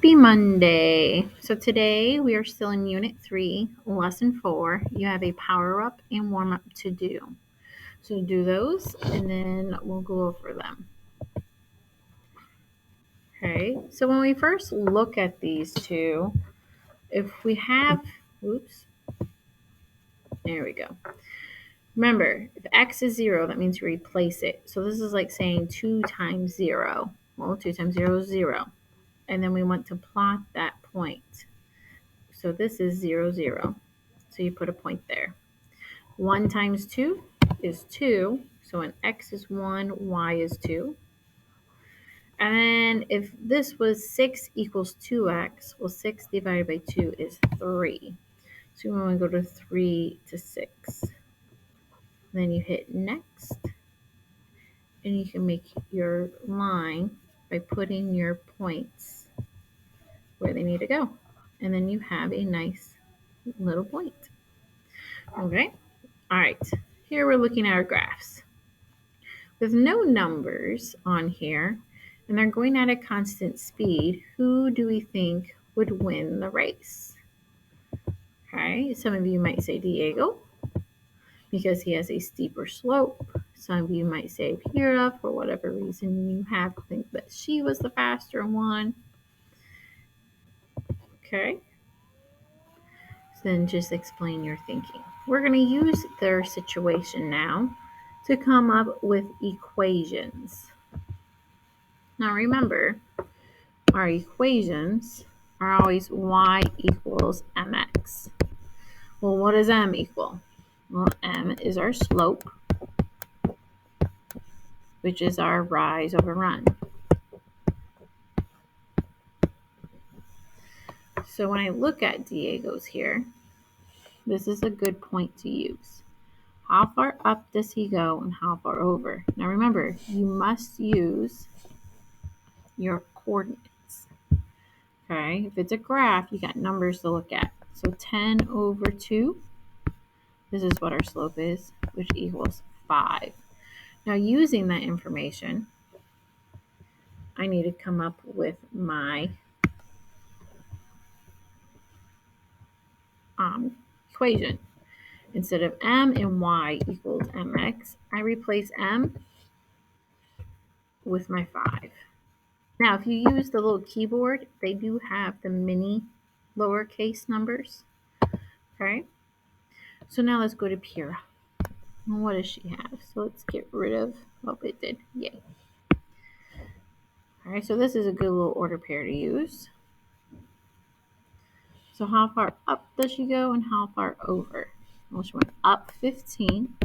Happy Monday. So today we are still in Unit 3, Lesson 4. You have a power up and warm up to do. So do those and then we'll go over them. Okay, so when we first look at these two, if we have, there we go. Remember, if x is 0, that means you replace it. So this is like saying 2 times 0. Well, 2 times 0 is 0. And then we want to plot that point. So this is 0, 0. So you put a point there. 1 times 2 is 2. So when x is 1, y is 2. And then if this was 6 equals 2x, well, 6 divided by 2 is 3. So we want to go to 3 to 6. Then you hit next. And you can make your line by putting your points where they need to go. And then you have a nice little point. Okay? All right. Here we're looking at our graphs. With no numbers on here, and they're going at a constant speed, who do we think would win the race? Okay, some of you might say Diego because he has a steeper slope. Some of you might say Pyrrha for whatever reason you have to think that she was the faster one. Okay, so then just explain your thinking. We're going to use their situation now to come up with equations. Now remember, our equations are always y equals mx. Well, what does m equal? Well, m is our slope, which is our rise over run. So when I look at Diego's here, this is a good point to use. How far up does he go and how far over? Now remember, you must use your coordinates. Okay, if it's a graph, you got numbers to look at. So 10 over 2, this is what our slope is, which equals 5. Now using that information, I need to come up with my equation. Instead of m and y equals mx, I replace m with my 5. Now, if you use the little keyboard, they do have the mini lowercase numbers. Okay. So now let's go to Pyrrha. What does she have? So let's get rid of, oh, it did. Yay. All right, so this is a good little order pair to use. So how far up does she go and how far over? Well, she went up 15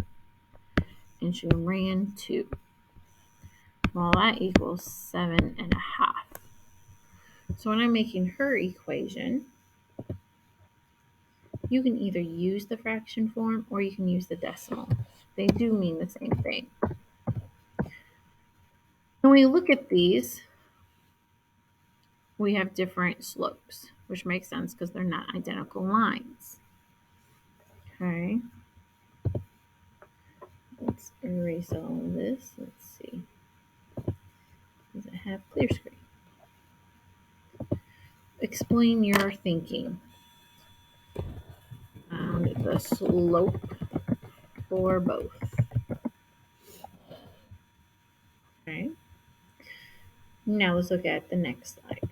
and she ran 2. Well, that equals 7.5. So when I'm making her equation, you can either use the fraction form or you can use the decimal. They do mean the same thing. When we look at these, we have different slopes, which makes sense because they're not identical lines. Okay. Let's erase all of this. Let's see. Does it have clear screen? Explain your thinking. The slope for both. Okay. Now let's look at the next slide.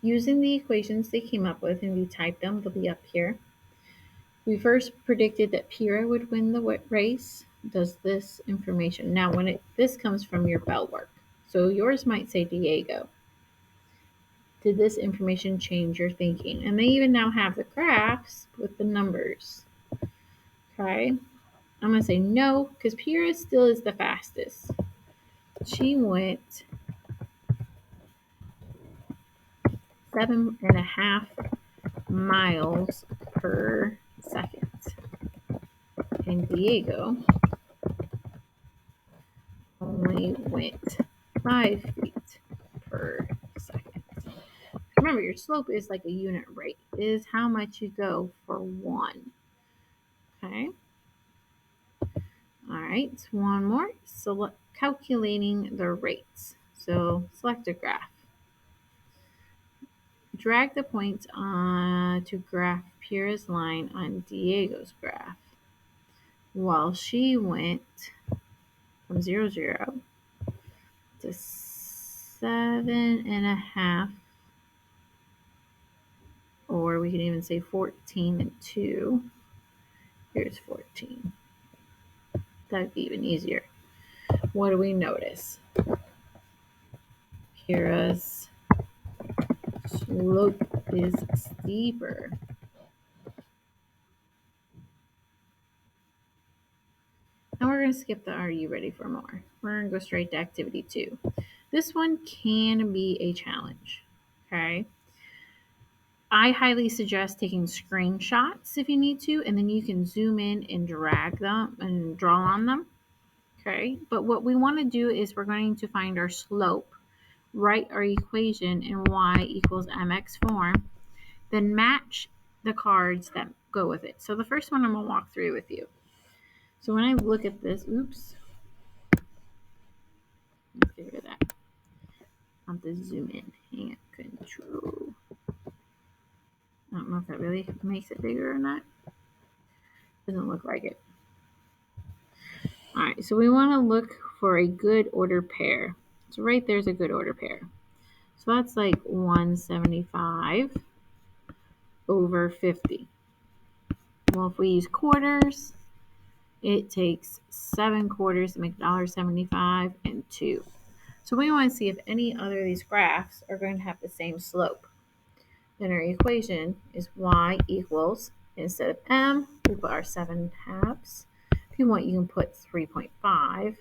Using the equations they came up with, and we typed them, they'll be up here. We first predicted that Pyrrha would win the race. Does this information now this comes from your bell work, so yours might say Diego. Did this information change your thinking? And they even now have the graphs with the numbers. Okay, I'm gonna say no because Pyrrha still is the fastest. She went 7.5 miles per second. And Diego only went 5 feet per second. Remember, your slope is like a unit rate. It is how much you go for one. Okay. All right, one more. So calculating the rates. So select a graph. Drag the points to graph Pyrrha's line on Diego's graph. While she went from 0, 0 to 7.5, or we can even say 14 and 2. Here's 14. That'd be even easier. What do we notice? Pyrrha's slope is steeper. And we're going to skip the Are You Ready for More? We're going to go straight to activity 2. This one can be a challenge, okay? I highly suggest taking screenshots if you need to, and then you can zoom in and drag them and draw on them, okay? But what we want to do is we're going to find our slope, write our equation in y equals mx form, then match the cards that go with it. So the first one I'm going to walk through with you. So when I look at this, oops, let's get rid of that. I have to zoom in. Hang on, control. I don't know if that really makes it bigger or not. Doesn't look like it. All right, so we want to look for a good order pair. So right there's a good order pair. So that's like 175 over 50. Well, if we use quarters, it takes 7 quarters to make $1.75 and 2. So we want to see if any other of these graphs are going to have the same slope. Then our equation is y equals, instead of m, we put our 7/2. If you want, you can put 3.5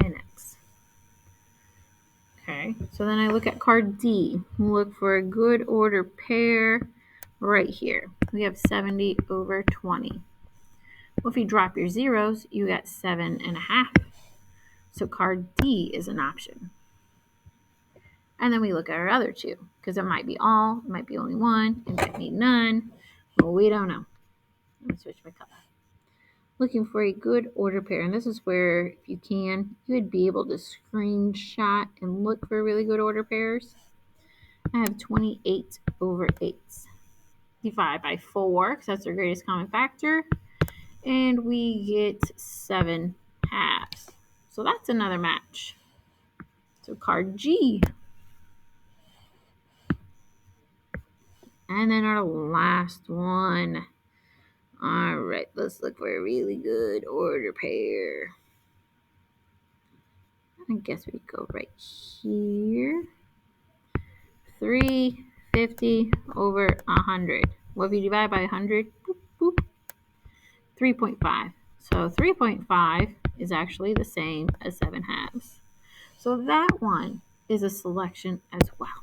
and x. Okay, so then I look at card D. Look for a good order pair right here. We have 70 over 20. Well, if you drop your zeros, you got 7.5. So card D is an option. And then we look at our other two, because it might be all, it might be only one, it might be none. Well, we don't know. Let me switch my color. Looking for a good order pair. And this is where, if you can, you would be able to screenshot and look for really good order pairs. I have 28 over 8. Divide by 4, because that's our greatest common factor. And we get 7/2. So that's another match. So card G. And then our last one. All right, let's look for a really good order pair. I guess we go right here. 350 over 100. Well, if you divide by 100, boop, boop, 3.5. So 3.5 is actually the same as 7/2. So that one is a selection as well.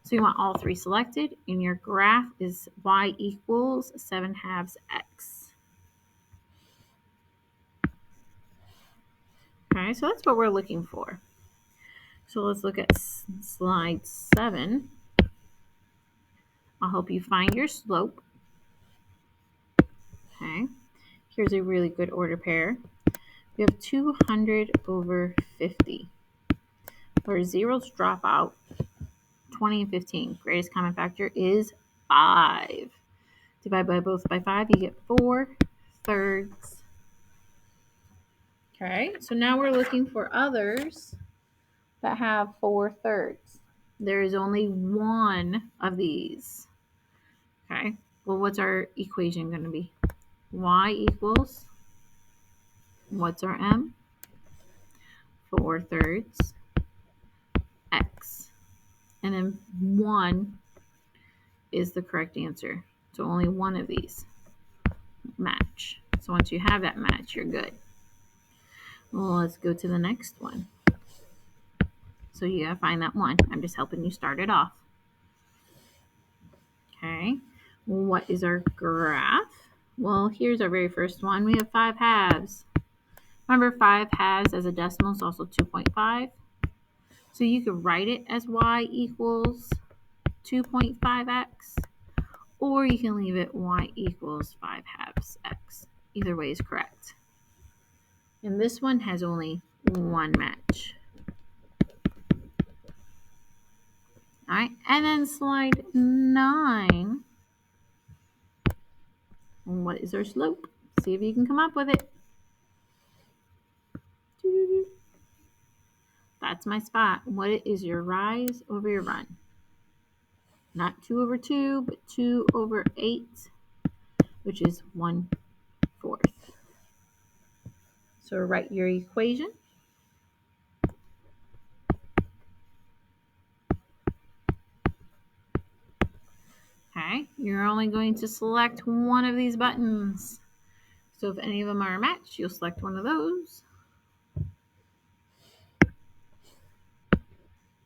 So you want all three selected, and your graph is y equals 7/2 x. Okay, so that's what we're looking for. So let's look at slide 7. I'll help you find your slope. Okay, here's a really good order pair. We have 200 over 50. Where zeros drop out, 20 and 15. Greatest common factor is 5. Divide by both by 5, you get 4/3. Okay, so now we're looking for others that have 4/3. There is only one of these. Okay, well, what's our equation going to be? Y equals, what's our m? 4/3 x. And then 1 is the correct answer. So only one of these match. So once you have that match, you're good. Well, let's go to the next one. So you gotta find that one. I'm just helping you start it off. Okay, what is our graph? Well, here's our very first one. We have 5/2. Remember, 5/2 as a decimal is also 2.5. So you could write it as y equals 2.5x, or you can leave it y equals 5/2 x. Either way is correct. And this one has only one match. right, and then slide 9. What is our slope? See if you can come up with it. That's my spot. What is your rise over your run? Not 2 over 2, but 2 over 8, which is 1/4. So write your equation. Okay, you're only going to select one of these buttons. So if any of them are a match, you'll select one of those.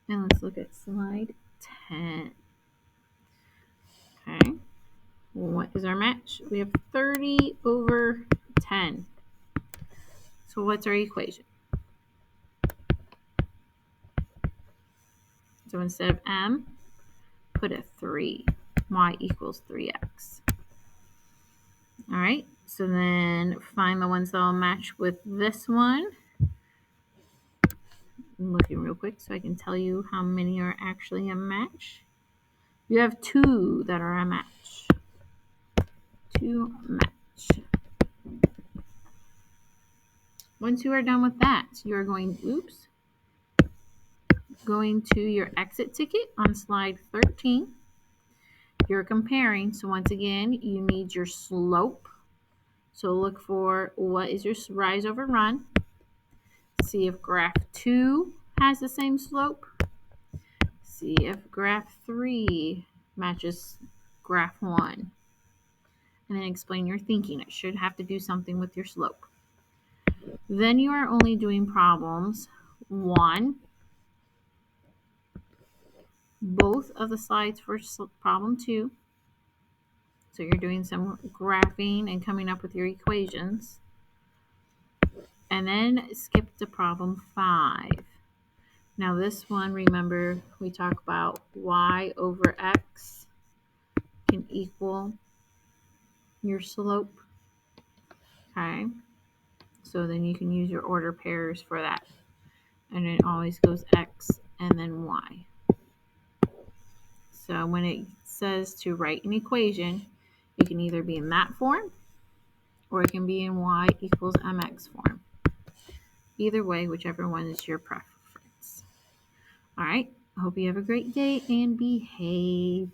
And let's look at slide 10. Okay, what is our match? We have 30 over 10. So what's our equation? So instead of m, put a 3. Y equals 3x. All right, so then find the ones that will match with this one. I'm looking real quick so I can tell you how many are actually a match. You have 2 that are a match. 2 match. Once you are done with that, you are going to your exit ticket on slide 13. You're comparing, so once again, you need your slope. So look for what is your rise over run. See if graph 2 has the same slope. See if graph 3 matches graph 1. And then explain your thinking. It should have to do something with your slope. Then you are only doing problems 1, both of the slides for problem 2. So you're doing some graphing and coming up with your equations. And then skip to problem 5. Now this one, remember, we talk about y over x can equal your slope. Okay, so then you can use your order pairs for that. And it always goes x and then y. So when it says to write an equation, it can either be in that form or it can be in y equals mx form. Either way, whichever one is your preference. All right, I hope you have a great day and behave.